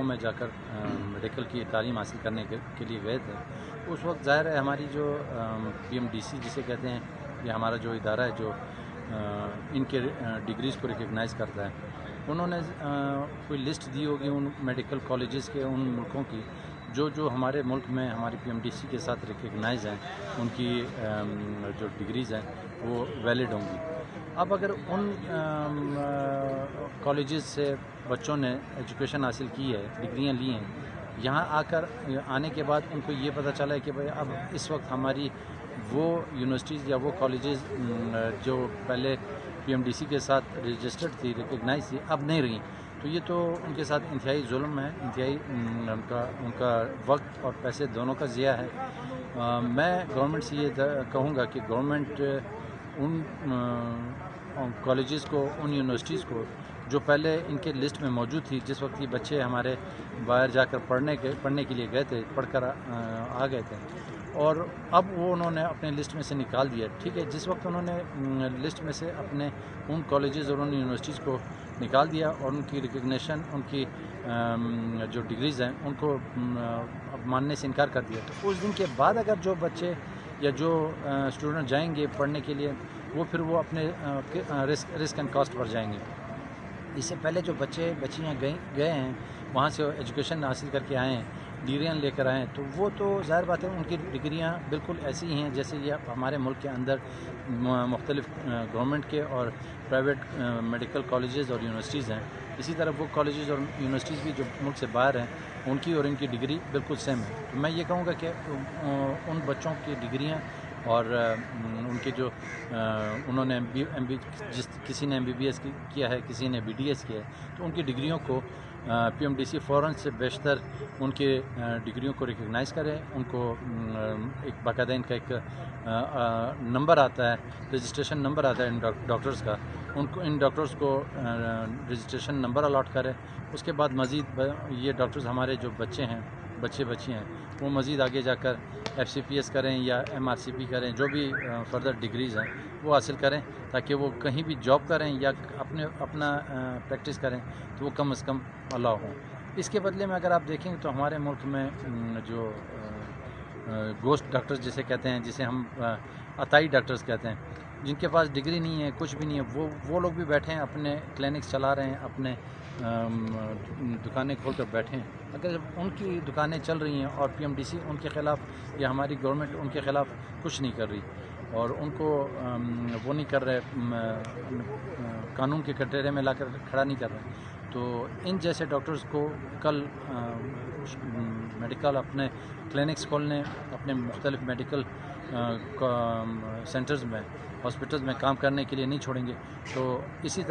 میں جا کر میڈیکل کی تعلیم حاصل کرنے کے لیے گئے تھے. اس وقت ظاہر ہے ہماری جو PMDC جسے کہتے ہیں، یہ ہمارا جو ادارہ ہے جو ان کے ڈگریز کو ریکگنائز کرتا ہے، انہوں نے کوئی لسٹ دی ہوگی ان میڈیکل کالجز کے ان ملکوں کی جو ہمارے ملک میں ہماری PMDC کے ساتھ ریکگنائز ہیں، ان کی جو ڈگریز ہیں وہ ویلڈ ہوں گی. اب اگر ان کالجز سے بچوں نے ایجوکیشن حاصل کی ہے، ڈگریاں لی ہیں، یہاں آنے کے بعد ان کو یہ پتہ چلا ہے کہ بھائی اب اس وقت ہماری وہ یونیورسٹیز یا وہ کالجز جو پہلے PMDC کے ساتھ رجسٹرڈ تھی، ریکگنائز تھی، اب نہیں رہیں، تو یہ تو ان کے ساتھ انتہائی ظلم ہے، انتہائی ان کا وقت اور پیسے دونوں کا ضیاع ہے. میں گورنمنٹ سے یہ کہوں گا کہ گورنمنٹ ان کالجز کو، ان یونیورسٹیز کو جو پہلے ان کے لسٹ میں موجود تھی، جس وقت یہ بچے ہمارے باہر جا کر پڑھنے کے لیے گئے تھے، پڑھ کر آ گئے تھے، اور اب وہ انہوں نے اپنے لسٹ میں سے نکال دیا. ٹھیک ہے، جس وقت انہوں نے لسٹ میں سے اپنے ان کالجز اور ان یونیورسٹیز کو نکال دیا اور ان کی ریکگنیشن، ان کی جو ڈگریز ہیں ان کو اب ماننے سے انکار کر دیا، تو اس دن کے بعد اگر جو بچے یا جو اسٹوڈنٹ جائیں گے پڑھنے کے لیے، وہ پھر وہ اپنے رسک اینڈ کاسٹ پر جائیں گے. اس سے پہلے جو بچیاں گئے ہیں وہاں سے ایجوکیشن حاصل کر کے آئے ہیں، ڈگریاں لے کر آئے ہیں، تو وہ تو ظاہر بات ہے ان کی ڈگریاں بالکل ایسی ہی ہیں جیسے یہ ہمارے ملک کے اندر مختلف گورنمنٹ کے اور پرائیویٹ میڈیکل کالجز اور یونیورسٹیز ہیں. اسی طرح وہ کالجز اور یونیورسٹیز بھی جو ملک سے باہر ہیں، ان کی اور ان کی ڈگری بالکل سیم ہے. تو میں یہ کہوں گا کہ ان بچوں کی ڈگریاں اور ان کے جو انہوں نے کسی نے MBBS کیا ہے، کسی نے BDS کیا ہے، تو ان کی ڈگریوں کو PMDC فوراً سے بیشتر ان کے ڈگریوں کو ریکگنائز کرے. ان کو ایک باقاعدہ ان کا ایک نمبر آتا ہے، رجسٹریشن نمبر آتا ہے ان ڈاکٹرز کا، ان ڈاکٹرز کو رجسٹریشن نمبر الاٹ کرے. اس کے بعد مزید یہ ڈاکٹرز ہمارے جو بچے بچی ہیں وہ مزید آگے جا کر FCPS کریں یا MRCP کریں، جو بھی فردر ڈگریز ہیں وہ حاصل کریں، تاکہ وہ کہیں بھی جاب کریں یا اپنا پریکٹس کریں تو وہ کم از کم الاؤ ہوں. اس کے بدلے میں اگر آپ دیکھیں تو ہمارے ملک میں جو گوسٹ ڈاکٹرز جسے کہتے ہیں، جسے ہم عطائی ڈاکٹرز کہتے ہیں، جن کے پاس ڈگری نہیں ہے، کچھ بھی نہیں ہے، وہ لوگ بھی بیٹھے ہیں، اپنے کلینکس چلا رہے ہیں، اپنے دکانیں کھول کر بیٹھے ہیں. اگر ان کی دکانیں چل رہی ہیں اور PMDC ان کے خلاف یا ہماری گورنمنٹ ان کے خلاف کچھ نہیں کر رہی اور ان کو وہ نہیں کر رہے، قانون کے کٹہرے میں لا کر کھڑا نہیں کر رہے، تو ان جیسے ڈاکٹرز کو کل میڈیکل اپنے کلینکس کھولنے، اپنے مختلف میڈیکل سینٹرز میں، ہاسپٹلز میں کام کرنے کے لیے نہیں چھوڑیں گے. تو اسی طرح